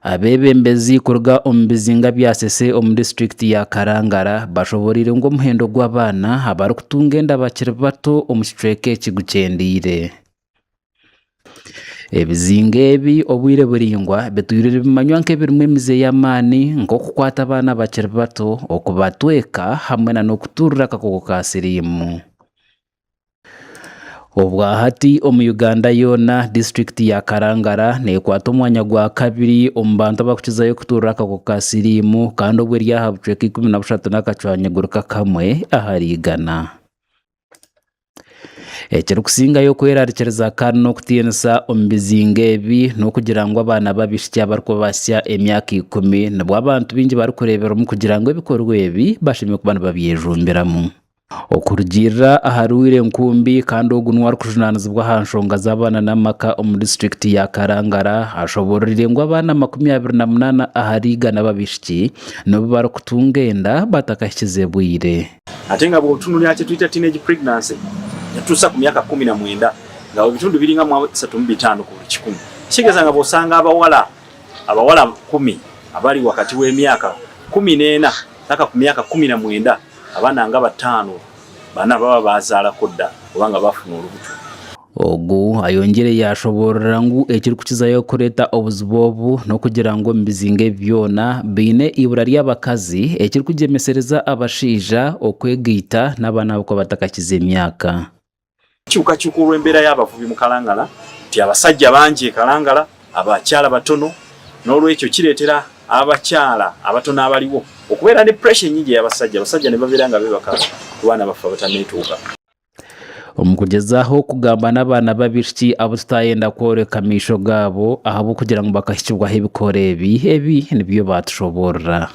abebembezi kuruga omu bizinga byasese omu district ya Karangara bashoborire ngo omuhendo gw'abaana abarikutunga enda bakiri bato omu kicweka ekigucendiire. Ebizinga ebi obwire buringwa bitwirire bimanywa nk'ebirimu emize y'amaani nk'okukwata abaana bakiri bato, okubatweka hamwe n'okuturira akakooko ka siriimu. Obwahati omu Uganda yona district ya Karangara nekwata omwanya gwa kabiri omu bantu abakukizayo kuturira akakooko ka siriimu kandi obwo eri aha bucweka 13 n'akacwanyaguruka kamwe ahari 100. Ekirikusingayo kwerariikiriza kandi n'okutiinisa omu bizinga ebi n'okugira ngu abaana b'abaishiki abarikubasya emyaka 10 nibwo abantu bingi barikureeberamu kugira ngu ebikorwa ebi bashemye kuba nibabyejumbiramu. Okurugirira aha Rwire Nkumbi kandi ogu niwe arikujunaanizibwa aha nshonga z'abaana n'amaka omu district ya Karangara ashoborire ngu abaana 28 ahari 100 b'abaishiki nibo barikutunga enda batakahikize bwire. Ate nga bw'otunulira kye tuyita teenage pregnancy yatuusa ku myaka 19 nga ebitundu biringa 35 ku 100. Kitegeeza nga bw'osanga abawala 10 abali wakati w'emyaka 14 mpaka ku myaka 19 abaana nga 5 bana baba bazaalako dda kubanga bafuna olubuto. Ogu ayongere yashoborera ngu ekirikukizayo kureeta obuzibu obu n'okugira ngu omu bizinga byona biine ibura ry'abakazi ekirikujemesereza abashaija okwegaita n'abaana abo batakakiza emyaka. Kyukakyuka olw'embeera y'abavubi mu Karangara nti abasajja bangi e Karangara abakyala batono n'olwekyo kireetera abakyala abatono abaliwo okubeera ne pressure nyingi y'abasajja ne babeera nga beebaka ku baana baffe abataneetuuka. Omukugezaho okugamba n'abaana b'abaishiki abo tutayenda kworeka amiisho gaabo ahabo kugira ngu bakahikibwaho ebikora ebi nibyo batushoborera.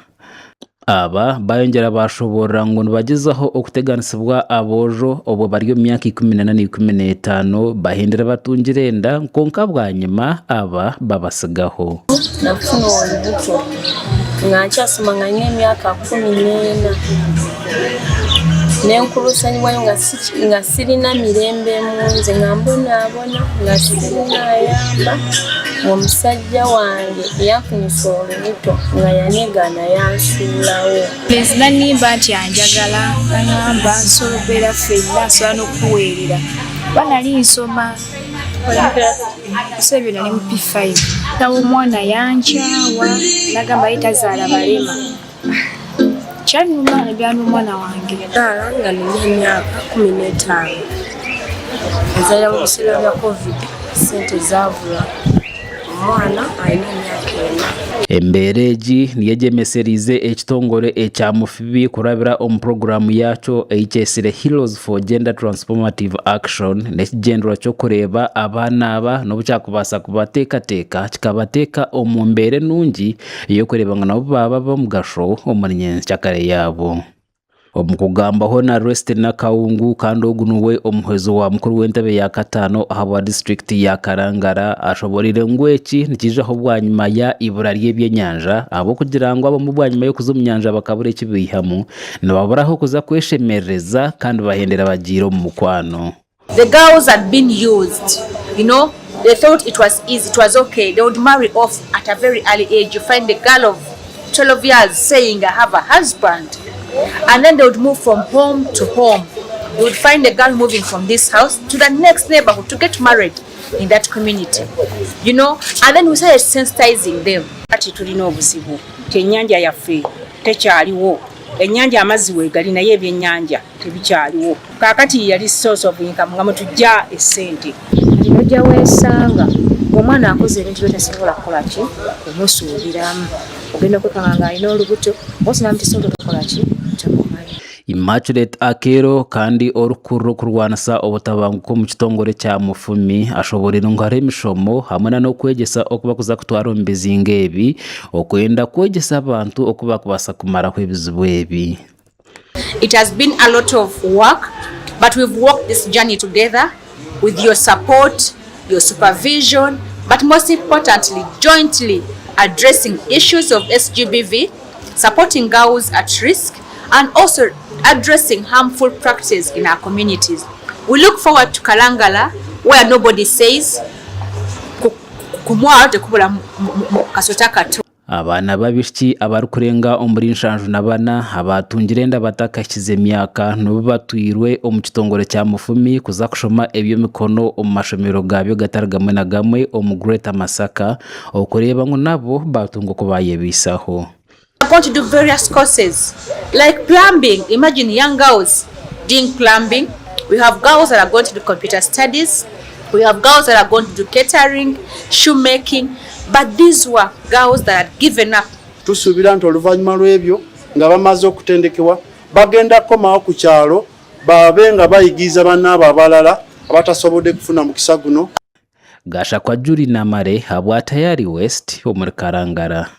Aba bayongera bashoborera ngu nibagezaho okuteganisibwa aboojo obwo bari omu myaka 14 na 15 bahindira batungire enda konka bwanyuma aba babasigaho. Nafuna olubuto nga nkyasoma nga nina emyaka 14 nenkulusanyibwayo nga sirina mirembe munze nga mbonaabona nga sirina ayamba. Omusajja wange yafunisa olubuto nga yanegana yansuulawo. Prezida nimba nti anjagala ngamba nsolobera ffenna asobola n'okuweerera. Banali nsoma sebyo nali mu P5 nawo omwana yankyawa nagamba yitazaala balema. Kyanyuma ebyano omwana wange nga nina emyaka 15 nzaala mu biseera bya COVID sente zaabula omwana alina emyaka 4. Embeera egi niyo egyemeserize ekitongole ekyamufibi kurabira omu programu yakyo eyikyesire Heroes for Gender Transformative Action n'ekigendera ky'okureeba abaana aba n'obukyakubasa kubateekateeka kikabateeka omu mbeera ennungi ey'okureeba nga nabo baba b'omugasho omu nyensyakare yaabo. Omukugambaho na Rest Nakawungu kandi ogu niwe omuhezo wa mukuru w'entebe ya 5 aha district ya Karangara ashoborire ngu eki nikijaho bwanyuma ya ibura ry'ebyenyanja abo kugira ngu abo mu bwanyuma y'okuza omu nyanja bakabura ekibiihamu nibaburaho kuza kweshemerereza kandi bahendera bagiira omu mukwano. The girls had been used, they thought it was easy, it was okay. They would marry off at a very early age. You find a girl of 12 years saying I have a husband. And then they would move from home to home. You would find a girl moving from this house to the next neighborhood to get married in that community. And then we started sensitizing them. Ati tulina obuzibu. Ennyanja yaffe tekyaliwo. Ennyanja amazzi weegali naye ebyennyanja tebikyaliwo. Kaakati yali source of income nga mutujja essente. Nojja weesanga omwana akoze ebintu by'otasobola kukola ki kumusuubiramu. Ogenda kwekanga nga alina olubuto osinamu tisobola kukola ki tamumanyi. Immaculate Akero kandi orukuru kurwanisa obutabanguko mu kitongole kya mufumi ashoborera ngo hari emishomo hamwe n'okwegesa okuba kuza kutwara omu bizinga ebi okwenda kwegesa abantu okuba kubasa kumaraho ebizibu ebi. It has been a lot of work, but we've walked this journey together with your support, your supervision, but most importantly, jointly addressing issues of SGBV, supporting girls at risk, and also addressing harmful practices in our communities. We look forward to Karangara, where nobody says kumwalo tekubula mu kasota kato. Abaana babishiki abari kurenga omuri 74 abatungire enda batakashize emyaka nubo batwirwe omu kitongore kya Mufumi kuza kushoma eby'emikono omu mashomero gabyo gatari gamwe na gamwe omu Greater Masaka okureba ngo nabo batunga ko bayebisaho. I'm going to do various courses like plumbing. Imagine young girls doing plumbing. We have girls that are going to do computer studies. We have girls that are going to do catering, shoemaking. But these were girls that had given up. Tusubira nti oluvannyuma lw'ebyo nga bamaze okutendekebwa bagenda komawo ku kyalo babe nga bayigiza bannaabo abalala abatasobodde kufuna mukisa guno. Gasha kwa Juri Namare habwa tayari West omuri Karangara.